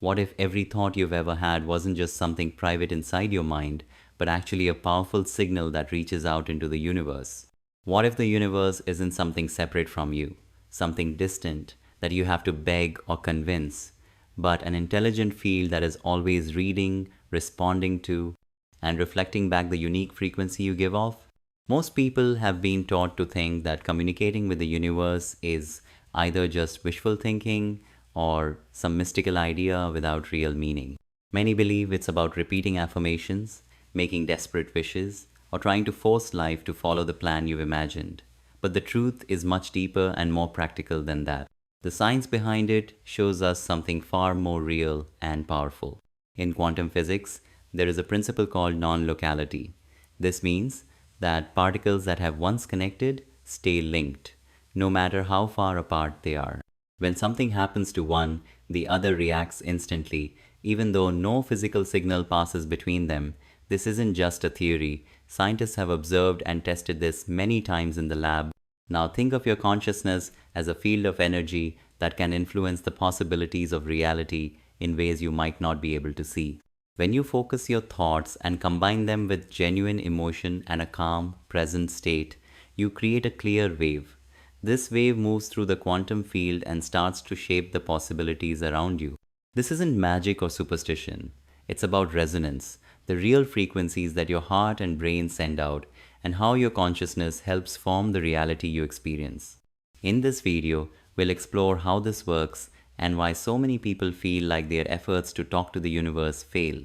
What if every thought you've ever had wasn't just something private inside your mind, but actually a powerful signal that reaches out into the universe? What if the universe isn't something separate from you, something distant that you have to beg or convince, but an intelligent field that is always reading, responding to, and reflecting back the unique frequency you give off? Most people have been taught to think that communicating with the universe is either just wishful thinking or some mystical idea without real meaning. Many believe it's about repeating affirmations, making desperate wishes, or trying to force life to follow the plan you've imagined. But the truth is much deeper and more practical than that. The science behind it shows us something far more real and powerful. In quantum physics, there is a principle called non-locality. This means that particles that have once connected stay linked, no matter how far apart they are. When something happens to one, the other reacts instantly, even though no physical signal passes between them. This isn't just a theory. Scientists have observed and tested this many times in the lab. Now think of your consciousness as a field of energy that can influence the possibilities of reality in ways you might not be able to see. When you focus your thoughts and combine them with genuine emotion and a calm, present state, you create a clear wave. This wave moves through the quantum field and starts to shape the possibilities around you. This isn't magic or superstition. It's about resonance, the real frequencies that your heart and brain send out, and how your consciousness helps form the reality you experience. In this video, we'll explore how this works and why so many people feel like their efforts to talk to the universe fail.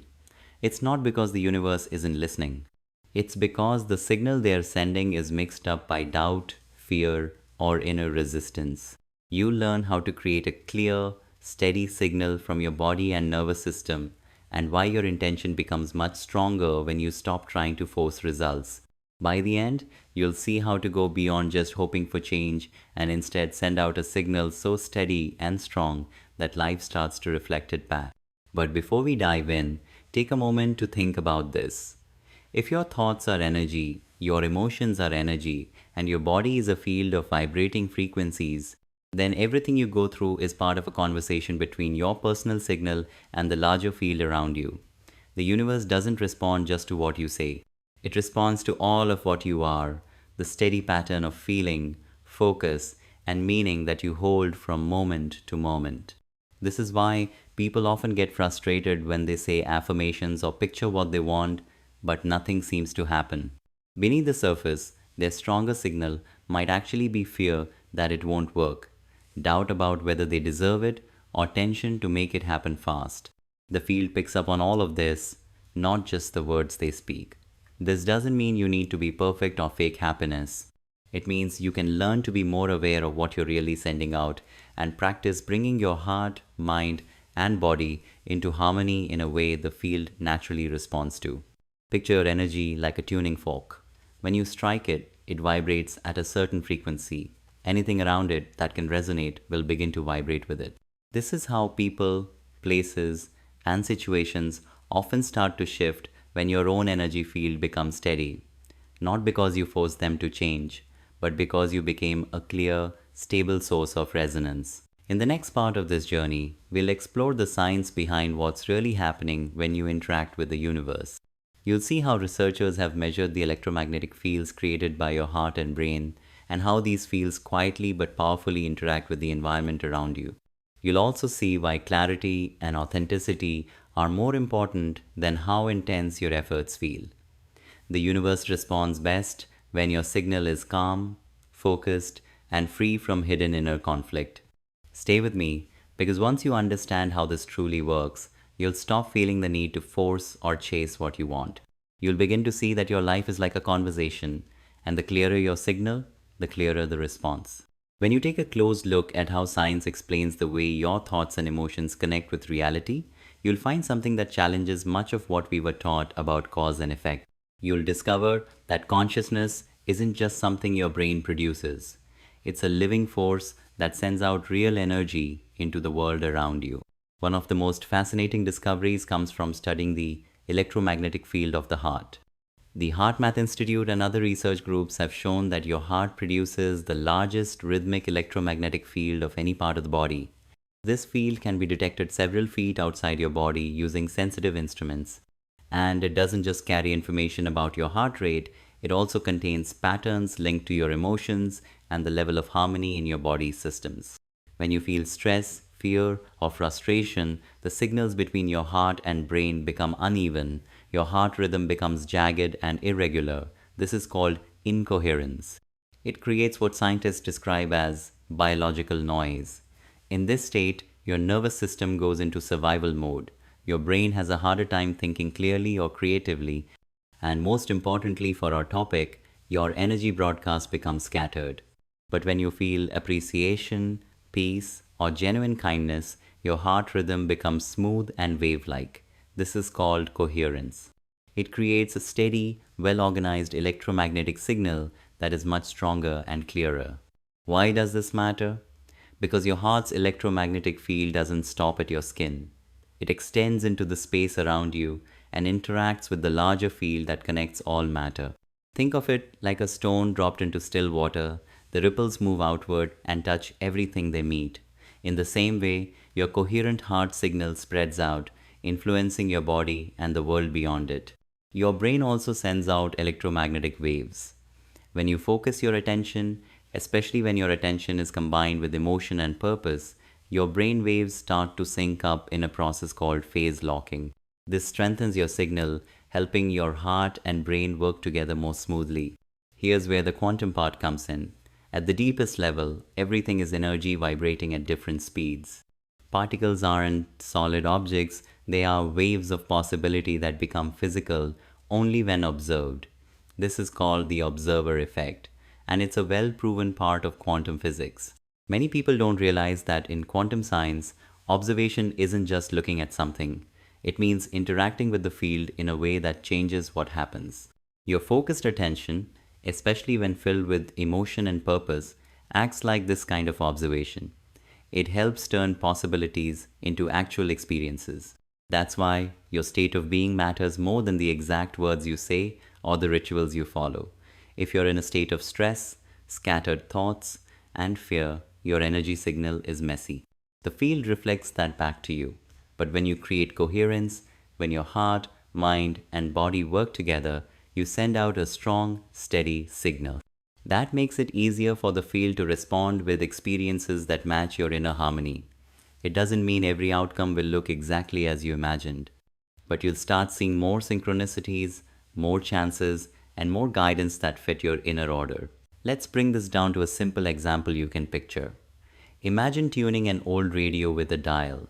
It's not because the universe isn't listening. It's because the signal they are sending is mixed up by doubt, fear, or inner resistance. You learn how to create a clear, steady signal from your body and nervous system, and why your intention becomes much stronger when you stop trying to force results. By the end, you'll see how to go beyond just hoping for change and instead send out a signal so steady and strong that life starts to reflect it back. But before we dive in, take a moment to think about this. If your thoughts are energy, your emotions are energy, and your body is a field of vibrating frequencies, then everything you go through is part of a conversation between your personal signal and the larger field around you. The universe doesn't respond just to what you say. It responds to all of what you are, the steady pattern of feeling, focus, and meaning that you hold from moment to moment. This is why people often get frustrated when they say affirmations or picture what they want, but nothing seems to happen. Beneath the surface, their stronger signal might actually be fear that it won't work, doubt about whether they deserve it, or tension to make it happen fast. The field picks up on all of this, not just the words they speak. This doesn't mean you need to be perfect or fake happiness. It means you can learn to be more aware of what you're really sending out and practice bringing your heart, mind, and body into harmony in a way the field naturally responds to. Picture energy like a tuning fork. When you strike it, it vibrates at a certain frequency. Anything around it that can resonate will begin to vibrate with it. This is how people, places, and situations often start to shift when your own energy field becomes steady. Not because you forced them to change, but because you became a clear, stable source of resonance. In the next part of this journey, we'll explore the science behind what's really happening when you interact with the universe. You'll see how researchers have measured the electromagnetic fields created by your heart and brain, and how these fields quietly but powerfully interact with the environment around you. You'll also see why clarity and authenticity are more important than how intense your efforts feel. The universe responds best when your signal is calm, focused, and free from hidden inner conflict. Stay with me, because once you understand how this truly works, you'll stop feeling the need to force or chase what you want. You'll begin to see that your life is like a conversation, and the clearer your signal, the clearer the response. When you take a close look at how science explains the way your thoughts and emotions connect with reality, you'll find something that challenges much of what we were taught about cause and effect. You'll discover that consciousness isn't just something your brain produces. It's a living force that sends out real energy into the world around you. One of the most fascinating discoveries comes from studying the electromagnetic field of the heart. The HeartMath Institute and other research groups have shown that your heart produces the largest rhythmic electromagnetic field of any part of the body. This field can be detected several feet outside your body using sensitive instruments. And it doesn't just carry information about your heart rate, it also contains patterns linked to your emotions and the level of harmony in your body's systems. When you feel stress, fear, or frustration, the signals between your heart and brain become uneven. Your heart rhythm becomes jagged and irregular. This is called incoherence. It creates what scientists describe as biological noise. In this state, your nervous system goes into survival mode. Your brain has a harder time thinking clearly or creatively, and most importantly for our topic, your energy broadcast becomes scattered. But when you feel appreciation, peace, or genuine kindness, your heart rhythm becomes smooth and wave like. This is called coherence. It creates a steady, well organized electromagnetic signal that is much stronger and clearer. Why does this matter? Because your heart's electromagnetic field doesn't stop at your skin. It extends into the space around you and interacts with the larger field that connects all matter. Think of it like a stone dropped into still water. The ripples move outward and touch everything they meet. In the same way, your coherent heart signal spreads out, influencing your body and the world beyond it. Your brain also sends out electromagnetic waves. When you focus your attention, especially when your attention is combined with emotion and purpose, your brain waves start to sync up in a process called phase locking. This strengthens your signal, helping your heart and brain work together more smoothly. Here's where the quantum part comes in. At the deepest level, everything is energy vibrating at different speeds. Particles aren't solid objects, they are waves of possibility that become physical only when observed. This is called the observer effect, and it's a well proven part of quantum physics. Many people don't realize that in quantum science, observation isn't just looking at something. It means interacting with the field in a way that changes what happens. Your focused attention, especially when filled with emotion and purpose, acts like this kind of observation. It helps turn possibilities into actual experiences. That's why your state of being matters more than the exact words you say or the rituals you follow. If you're in a state of stress, scattered thoughts, and fear, your energy signal is messy. The field reflects that back to you. But when you create coherence, when your heart, mind, and body work together, you send out a strong, steady signal. That makes it easier for the field to respond with experiences that match your inner harmony. It doesn't mean every outcome will look exactly as you imagined, but you'll start seeing more synchronicities, more chances, and more guidance that fit your inner order. Let's bring this down to a simple example you can picture. Imagine tuning an old radio with a dial.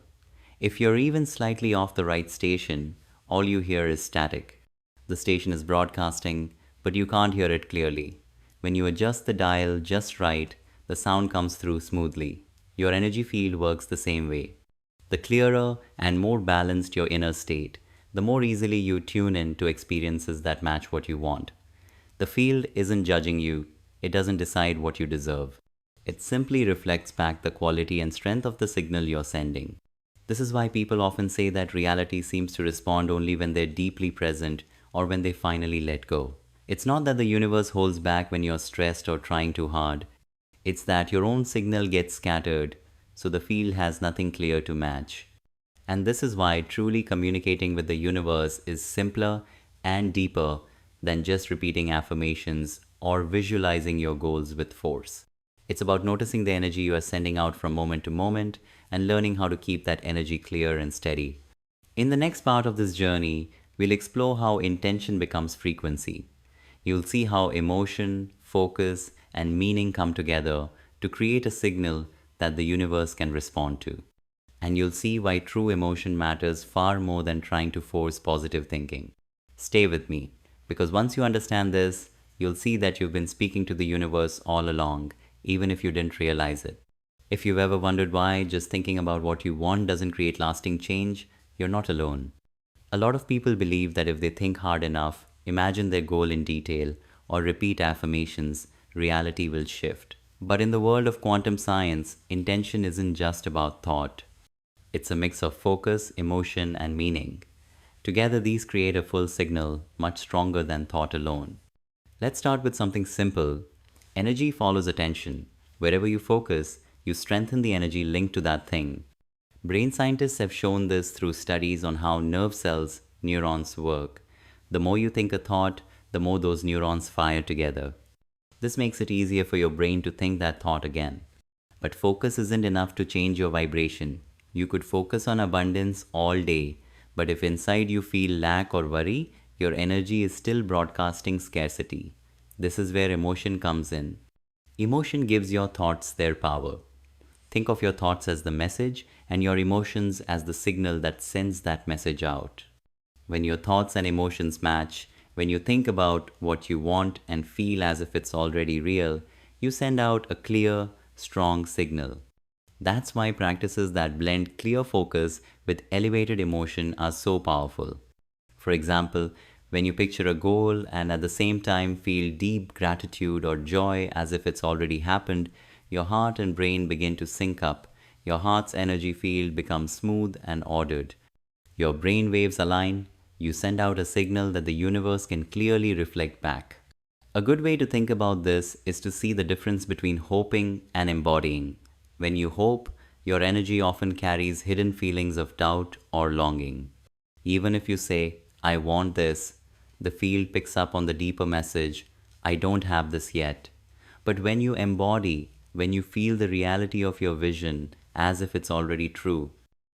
If you're even slightly off the right station, all you hear is static. The station is broadcasting, but you can't hear it clearly. When you adjust the dial just right, the sound comes through smoothly. Your energy field works the same way. The clearer and more balanced your inner state, the more easily you tune in to experiences that match what you want. The field isn't judging you, it doesn't decide what you deserve. It simply reflects back the quality and strength of the signal you're sending. This is why people often say that reality seems to respond only when they're deeply present or when they finally let go. It's not that the universe holds back when you're stressed or trying too hard. It's that your own signal gets scattered, so the field has nothing clear to match. And this is why truly communicating with the universe is simpler and deeper than just repeating affirmations or visualizing your goals with force. It's about noticing the energy you are sending out from moment to moment and learning how to keep that energy clear and steady. In the next part of this journey, we'll explore how intention becomes frequency. You'll see how emotion, focus, and meaning come together to create a signal that the universe can respond to. And you'll see why true emotion matters far more than trying to force positive thinking. Stay with me, because once you understand this, you'll see that you've been speaking to the universe all along, even if you didn't realize it. If you've ever wondered why just thinking about what you want doesn't create lasting change, you're not alone. A lot of people believe that if they think hard enough, imagine their goal in detail, or repeat affirmations, reality will shift. But in the world of quantum science, intention isn't just about thought. It's a mix of focus, emotion, and meaning. Together, these create a full signal, much stronger than thought alone. Let's start with something simple. Energy follows attention. Wherever you focus, you strengthen the energy linked to that thing. Brain scientists have shown this through studies on how nerve cells, neurons, work. The more you think a thought, the more those neurons fire together. This makes it easier for your brain to think that thought again. But focus isn't enough to change your vibration. You could focus on abundance all day, but if inside you feel lack or worry, your energy is still broadcasting scarcity. This is where emotion comes in. Emotion gives your thoughts their power. Think of your thoughts as the message and your emotions as the signal that sends that message out. When your thoughts and emotions match, when you think about what you want and feel as if it's already real, you send out a clear, strong signal. That's why practices that blend clear focus with elevated emotion are so powerful. For example, when you picture a goal and at the same time feel deep gratitude or joy as if it's already happened, your heart and brain begin to sync up. Your heart's energy field becomes smooth and ordered. Your brain waves align. You send out a signal that the universe can clearly reflect back. A good way to think about this is to see the difference between hoping and embodying. When you hope, your energy often carries hidden feelings of doubt or longing. Even if you say, I want this, the field picks up on the deeper message, I don't have this yet. But when you embody, when you feel the reality of your vision as if it's already true,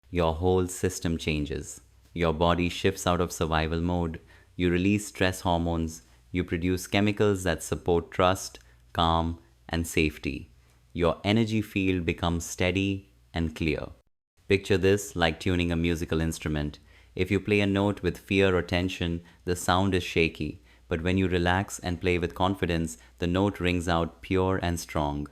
your whole system changes. Your body shifts out of survival mode. You release stress hormones. You produce chemicals that support trust, calm, and safety. Your energy field becomes steady and clear. Picture this like tuning a musical instrument. If you play a note with fear or tension, the sound is shaky. But when you relax and play with confidence, the note rings out pure and strong.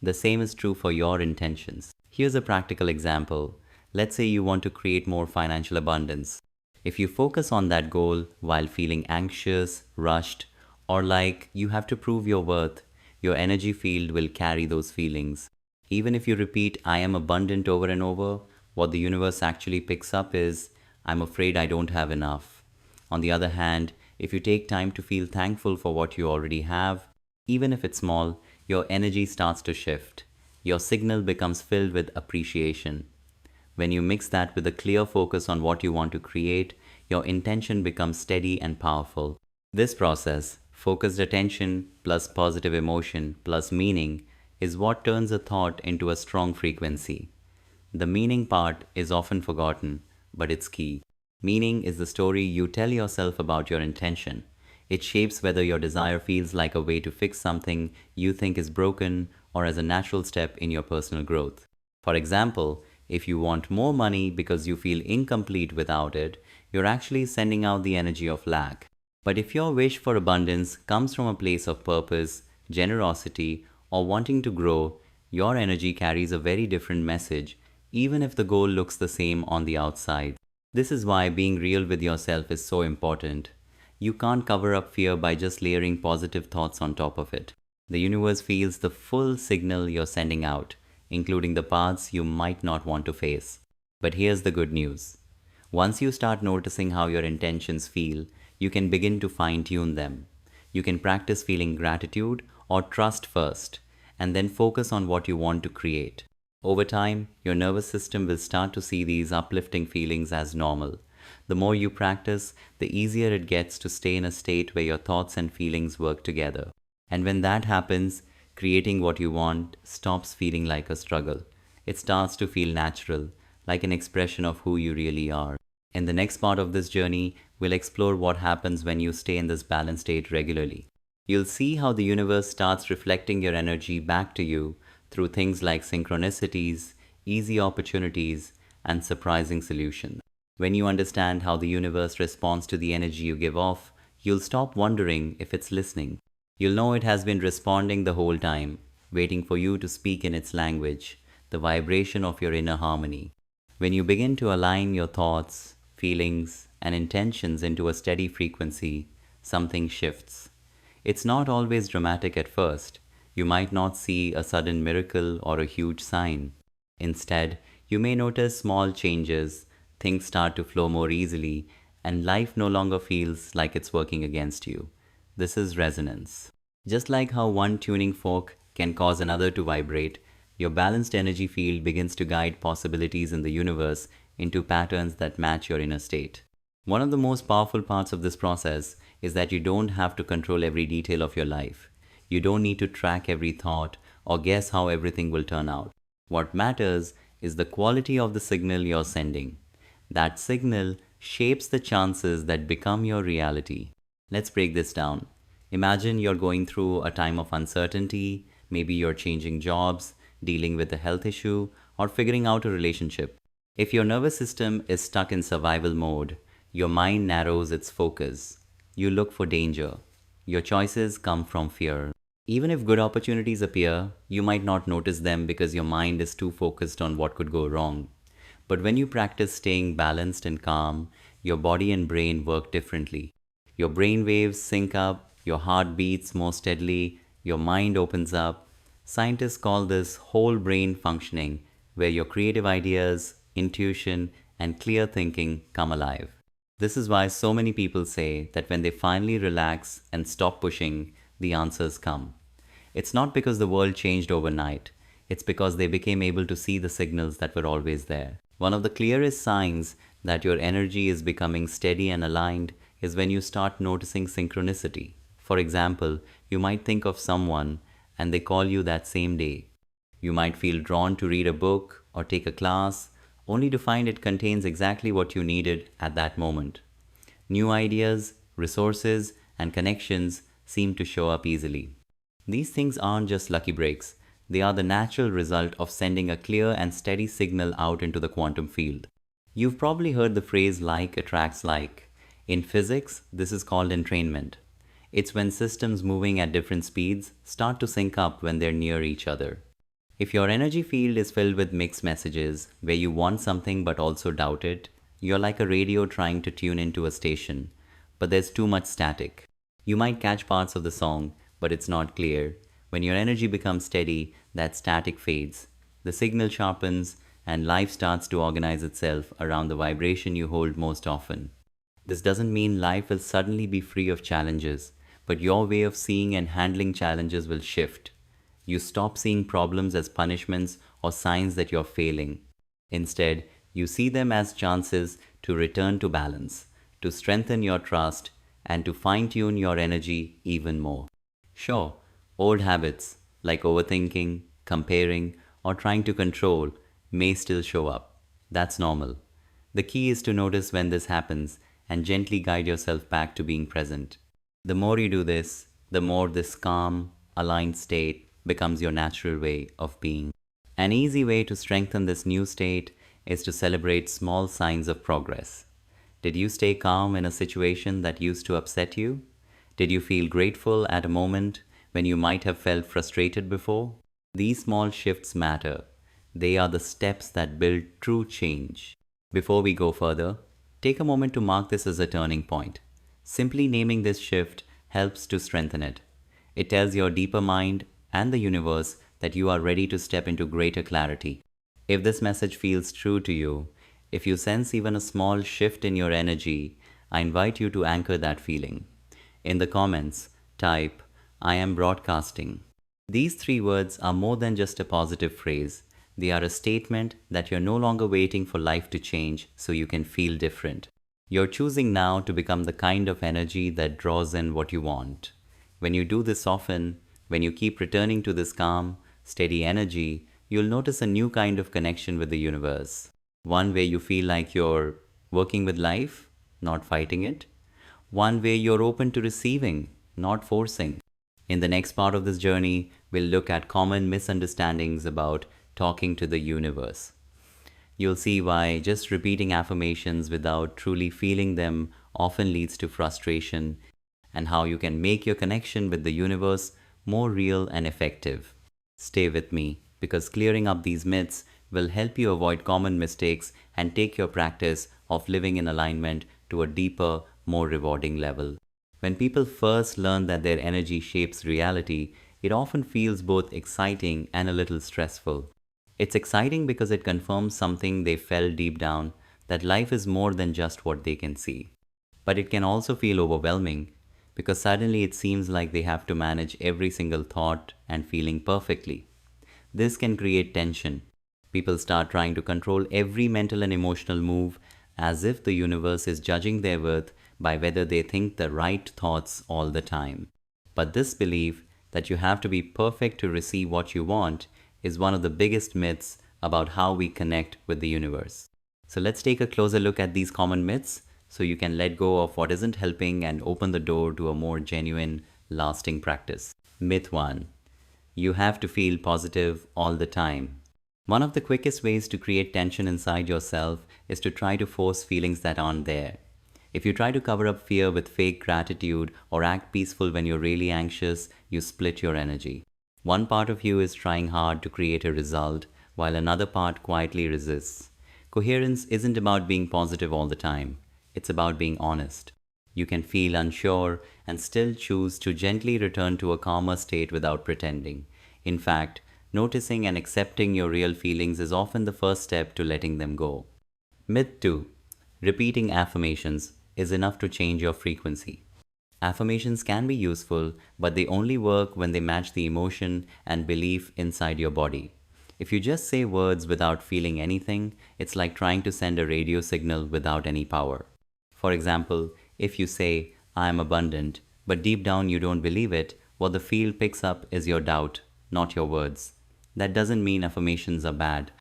The same is true for your intentions. Here's a practical example. Let's say you want to create more financial abundance. If you focus on that goal while feeling anxious, rushed, or like you have to prove your worth, your energy field will carry those feelings. Even if you repeat, I am abundant over and over, what the universe actually picks up is, I'm afraid I don't have enough. On the other hand, if you take time to feel thankful for what you already have, even if it's small, your energy starts to shift. Your signal becomes filled with appreciation. When you mix that with a clear focus on what you want to create, your intention becomes steady and powerful. This process, focused attention plus positive emotion plus meaning, is what turns a thought into a strong frequency. The meaning part is often forgotten, but it's key. Meaning is the story you tell yourself about your intention. It shapes whether your desire feels like a way to fix something you think is broken or as a natural step in your personal growth. For example, if you want more money because you feel incomplete without it, you're actually sending out the energy of lack. But if your wish for abundance comes from a place of purpose, generosity, or wanting to grow, your energy carries a very different message, even if the goal looks the same on the outside. This is why being real with yourself is so important. You can't cover up fear by just layering positive thoughts on top of it. The universe feels the full signal you're sending out, including the paths you might not want to face. But here's the good news. Once you start noticing how your intentions feel, you can begin to fine-tune them. You can practice feeling gratitude or trust first, and then focus on what you want to create. Over time, your nervous system will start to see these uplifting feelings as normal. The more you practice, the easier it gets to stay in a state where your thoughts and feelings work together. And when that happens, creating what you want stops feeling like a struggle. It starts to feel natural, like an expression of who you really are. In the next part of this journey, we'll explore what happens when you stay in this balanced state regularly. You'll see how the universe starts reflecting your energy back to you through things like synchronicities, easy opportunities, and surprising solutions. When you understand how the universe responds to the energy you give off, you'll stop wondering if it's listening. You'll know it has been responding the whole time, waiting for you to speak in its language, the vibration of your inner harmony. When you begin to align your thoughts, feelings, and intentions into a steady frequency, something shifts. It's not always dramatic at first. You might not see a sudden miracle or a huge sign. Instead, you may notice small changes, things start to flow more easily, and life no longer feels like it's working against you. This is resonance. Just like how one tuning fork can cause another to vibrate, Your balanced energy field begins to guide possibilities in the universe into patterns that match your inner state. One of the most powerful parts of this process is that you don't have to control every detail of your life. You don't need to track every thought or guess how everything will turn out. What matters is the quality of the signal you're sending. That signal shapes the chances that become your reality. Let's break this down. Imagine you're going through a time of uncertainty, maybe you're changing jobs, dealing with a health issue, or figuring out a relationship. If your nervous system is stuck in survival mode, your mind narrows its focus. You look for danger. Your choices come from fear. Even if good opportunities appear, you might not notice them because your mind is too focused on what could go wrong. But when you practice staying balanced and calm, your body and brain work differently. Your brain waves sync up, your heart beats more steadily, your mind opens up. Scientists call this whole brain functioning, where your creative ideas, intuition, and clear thinking come alive. This is why so many people say that when they finally relax and stop pushing, the answers come. It's not because the world changed overnight, it's because they became able to see the signals that were always there. One of the clearest signs that your energy is becoming steady and aligned is when you start noticing synchronicity. For example, you might think of someone and they call you that same day. You might feel drawn to read a book or take a class, only to find it contains exactly what you needed at that moment. New ideas, resources, and connections seem to show up easily. These things aren't just lucky breaks, they are the natural result of sending a clear and steady signal out into the quantum field. You've probably heard the phrase like attracts like. In physics, this is called entrainment. It's when systems moving at different speeds start to sync up when they're near each other. If your energy field is filled with mixed messages, where you want something but also doubt it, you're like a radio trying to tune into a station, but there's too much static. You might catch parts of the song, but it's not clear. When your energy becomes steady, that static fades. The signal sharpens, and life starts to organize itself around the vibration you hold most often. This doesn't mean life will suddenly be free of challenges, but your way of seeing and handling challenges will shift. You stop seeing problems as punishments or signs that you're failing. Instead, you see them as chances to return to balance, to strengthen your trust, and to fine tune your energy even more. Sure, old habits like overthinking, comparing, or trying to control may still show up. That's normal. The key is to notice when this happens and gently guide yourself back to being present. The more you do this, the more this calm, aligned state becomes your natural way of being. An easy way to strengthen this new state is to celebrate small signs of progress. Did you stay calm in a situation that used to upset you? Did you feel grateful at a moment when you might have felt frustrated before? These small shifts matter. They are the steps that build true change. Before we go further, take a moment to mark this as a turning point. Simply naming this shift helps to strengthen it. It tells your deeper mind and the universe that you are ready to step into greater clarity. If this message feels true to you, if you sense even a small shift in your energy, I invite you to anchor that feeling. In the comments, type, I am broadcasting. These three words are more than just a positive phrase. They are a statement that you're no longer waiting for life to change so you can feel different. You're choosing now to become the kind of energy that draws in what you want. When you do this often, when you keep returning to this calm, steady energy, you'll notice a new kind of connection with the universe. One where you feel like you're working with life, not fighting it. One where you're open to receiving, not forcing. In the next part of this journey, we'll look at common misunderstandings about talking to the universe. You'll see why just repeating affirmations without truly feeling them often leads to frustration, and how you can make your connection with the universe more real and effective. Stay with me, because clearing up these myths will help you avoid common mistakes and take your practice of living in alignment to a deeper, more rewarding level. When people first learn that their energy shapes reality, it often feels both exciting and a little stressful. It's exciting because it confirms something they felt deep down, that life is more than just what they can see. But it can also feel overwhelming because suddenly it seems like they have to manage every single thought and feeling perfectly. This can create tension. People start trying to control every mental and emotional move as if the universe is judging their worth by whether they think the right thoughts all the time. But this belief that you have to be perfect to receive what you want is one of the biggest myths about how we connect with the universe. So let's take a closer look at these common myths so you can let go of what isn't helping and open the door to a more genuine, lasting practice. Myth 1. You have to feel positive all the time. One of the quickest ways to create tension inside yourself is to try to force feelings that aren't there. If you try to cover up fear with fake gratitude or act peaceful when you're really anxious, you split your energy. One part of you is trying hard to create a result, while another part quietly resists. Coherence isn't about being positive all the time, it's about being honest. You can feel unsure and still choose to gently return to a calmer state without pretending. In fact, noticing and accepting your real feelings is often the first step to letting them go. Myth 2. Repeating affirmations is enough to change your frequency. Affirmations can be useful, but they only work when they match the emotion and belief inside your body. If you just say words without feeling anything, it's like trying to send a radio signal without any power. For example, if you say, I am abundant, but deep down you don't believe it, what the field picks up is your doubt, not your words. That doesn't mean affirmations are bad.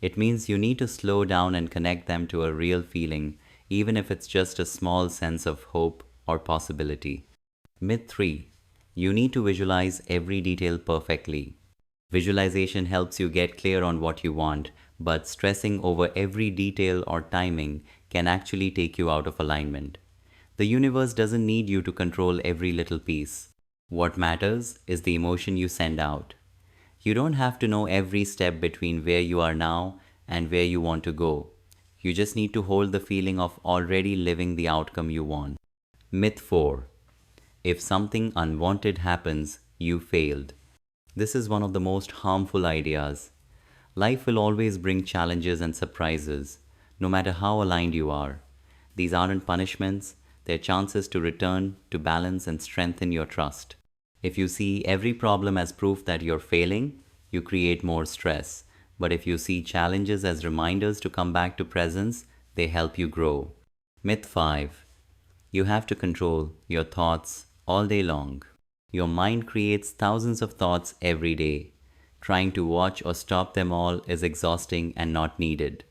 It means you need to slow down and connect them to a real feeling, even if it's just a small sense of hope or possibility. Myth 3. You need to visualize every detail perfectly. Visualization helps you get clear on what you want, but stressing over every detail or timing can actually take you out of alignment. The universe doesn't need you to control every little piece. What matters is the emotion you send out. You don't have to know every step between where you are now and where you want to go. You just need to hold the feeling of already living the outcome you want. Myth 4. If something unwanted happens, you failed. This is one of the most harmful ideas. Life will always bring challenges and surprises, no matter how aligned you are. These aren't punishments, they're chances to return to balance and strengthen your trust. If you see every problem as proof that you're failing, you create more stress. But if you see challenges as reminders to come back to presence, they help you grow. Myth 5. You have to control your thoughts all day long. Your mind creates thousands of thoughts every day. Trying to watch or stop them all is exhausting and not needed.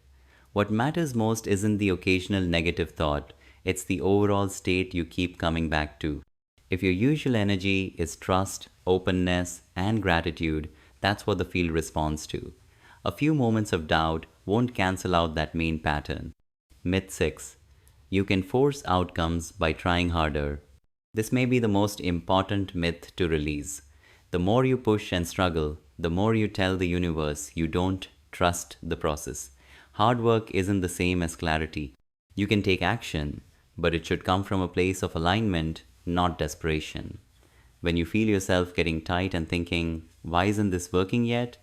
What matters most isn't the occasional negative thought, it's the overall state you keep coming back to. If your usual energy is trust, openness, and gratitude, that's what the field responds to. A few moments of doubt won't cancel out that main pattern. Myth 6. You can force outcomes by trying harder. This may be the most important myth to release. The more you push and struggle, the more you tell the universe you don't trust the process. Hard work isn't the same as clarity. You can take action, but it should come from a place of alignment, not desperation. When you feel yourself getting tight and thinking, why isn't this working yet?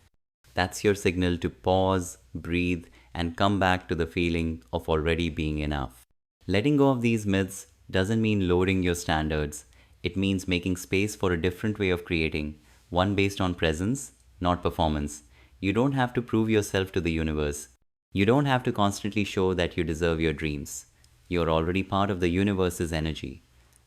That's your signal to pause, breathe, and come back to the feeling of already being enough. Letting go of these myths doesn't mean lowering your standards. It means making space for a different way of creating, one based on presence, not performance. You don't have to prove yourself to the universe. You don't have to constantly show that you deserve your dreams. You're already part of the universe's energy.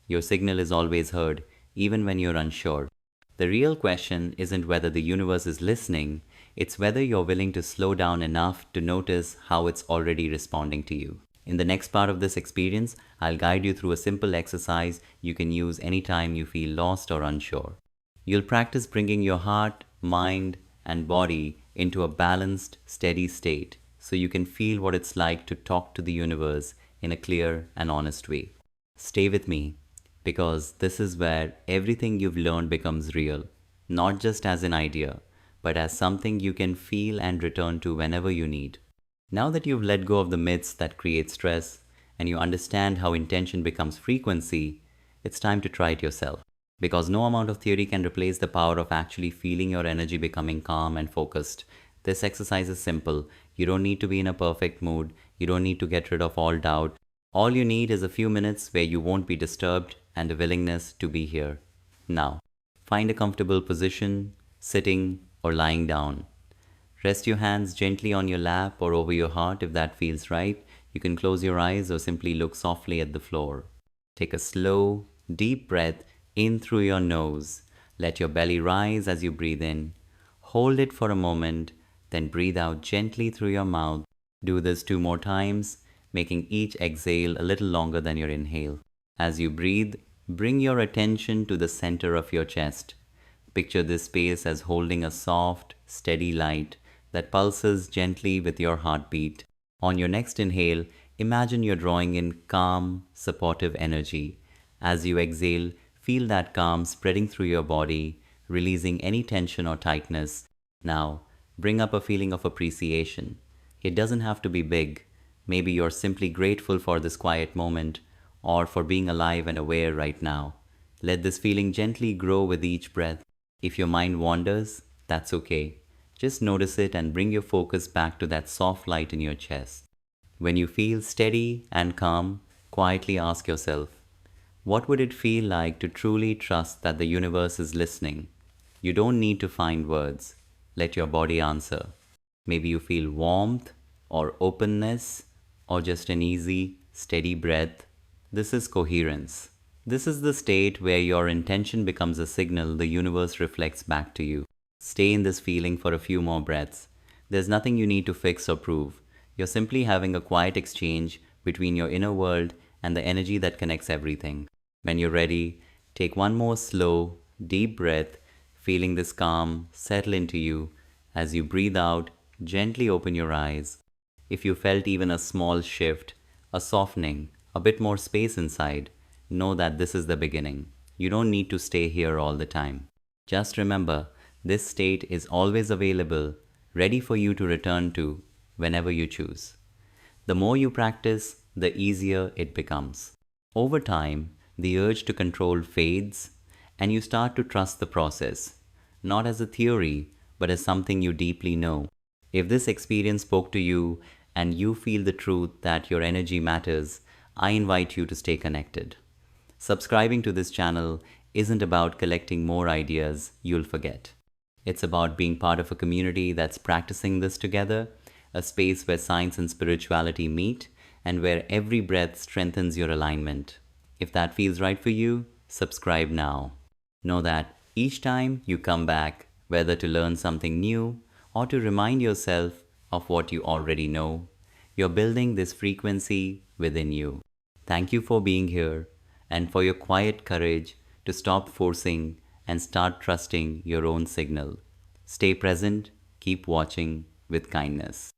Your signal is always heard, even when you're unsure. The real question isn't whether the universe is listening, it's whether you're willing to slow down enough to notice how it's already responding to you. In the next part of this experience, I'll guide you through a simple exercise you can use anytime you feel lost or unsure. You'll practice bringing your heart, mind, and body into a balanced, steady state so you can feel what it's like to talk to the universe in a clear and honest way. Stay with me, because this is where everything you've learned becomes real, not just as an idea, but as something you can feel and return to whenever you need. Now that you've let go of the myths that create stress and you understand how intention becomes frequency, it's time to try it yourself. Because no amount of theory can replace the power of actually feeling your energy becoming calm and focused. This exercise is simple. You don't need to be in a perfect mood. You don't need to get rid of all doubt. All you need is a few minutes where you won't be disturbed and a willingness to be here. Now, find a comfortable position, sitting or lying down. Rest your hands gently on your lap or over your heart if that feels right. You can close your eyes or simply look softly at the floor. Take a slow, deep breath in through your nose. Let your belly rise as you breathe in. Hold it for a moment, then breathe out gently through your mouth. Do this 2 more times, making each exhale a little longer than your inhale. As you breathe, bring your attention to the center of your chest. Picture this space as holding a soft, steady light that pulses gently with your heartbeat. On your next inhale, imagine you're drawing in calm, supportive energy. As you exhale, feel that calm spreading through your body, releasing any tension or tightness. Now, bring up a feeling of appreciation. It doesn't have to be big. Maybe you're simply grateful for this quiet moment or for being alive and aware right now. Let this feeling gently grow with each breath. If your mind wanders, that's okay. Just notice it and bring your focus back to that soft light in your chest. When you feel steady and calm, quietly ask yourself, what would it feel like to truly trust that the universe is listening? You don't need to find words. Let your body answer. Maybe you feel warmth or openness or just an easy, steady breath. This is coherence. This is the state where your intention becomes a signal the universe reflects back to you. Stay in this feeling for a few more breaths. There's nothing you need to fix or prove. You're simply having a quiet exchange between your inner world and the energy that connects everything. When you're ready, take one more slow, deep breath, feeling this calm settle into you. As you breathe out, gently open your eyes. If you felt even a small shift, a softening, a bit more space inside, know that this is the beginning. You don't need to stay here all the time. Just remember, this state is always available, ready for you to return to whenever you choose. The more you practice, the easier it becomes. Over time, the urge to control fades, and you start to trust the process, not as a theory, but as something you deeply know. If this experience spoke to you and you feel the truth that your energy matters, I invite you to stay connected. Subscribing to this channel isn't about collecting more ideas you'll forget. It's about being part of a community that's practicing this together, a space where science and spirituality meet, and where every breath strengthens your alignment. If that feels right for you, subscribe now. Know that each time you come back, whether to learn something new or to remind yourself of what you already know, you're building this frequency within you. Thank you for being here and for your quiet courage to stop forcing and start trusting your own signal. Stay present, keep watching with kindness.